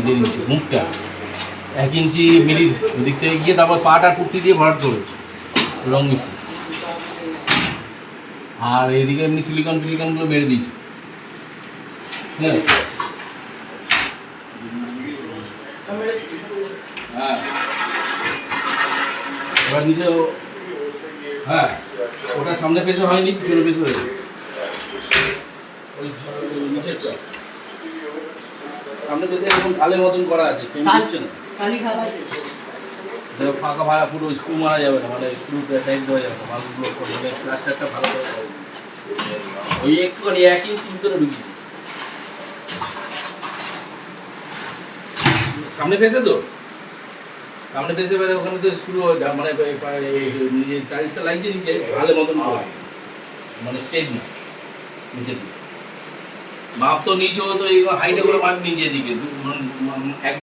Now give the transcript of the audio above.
দেড় ইঞ্চি মুখটা 1 ইঞ্চি মিলির ওদিক থেকে গিয়ে তারপর পাটা পুট্টি দিয়ে ভরাট করবে রং মিস্ত্রি। আর এইদিকে এমনি সিলিকনগুলো মেরে দিয়েছি। হ্যাঁ হ্যাঁ এবার নিজে হ্যাঁ ওটা সামনে পেছে হয়নি, পিছনে পেছে হয়েছে। ওই নিচেরটা সামনে পেছে এরকম ঢালের মতন করা আছে, হচ্ছে না ফাঁকা ভাড়া পুরো স্ক্রু মারা যাবে না, মানে স্ক্রু টাইট হয়ে যাবে না, মালগুলো মানে প্লাস্টারটা ভালো করে হবে। ওই একটুখানি 1 ইঞ্চি ভিতরে ঢুকিয়ে সামনে পেছে তো, সামনে পেছে এবারে ওখানে তো স্ক্রু মানে নিজে টাইলসটা লাগছে নিচে ভালো মতন করে, মানে স্টেট না নিচের দিকে মাপ তো নিচে তো এই হাইটে করে মাপ নিচের দিকে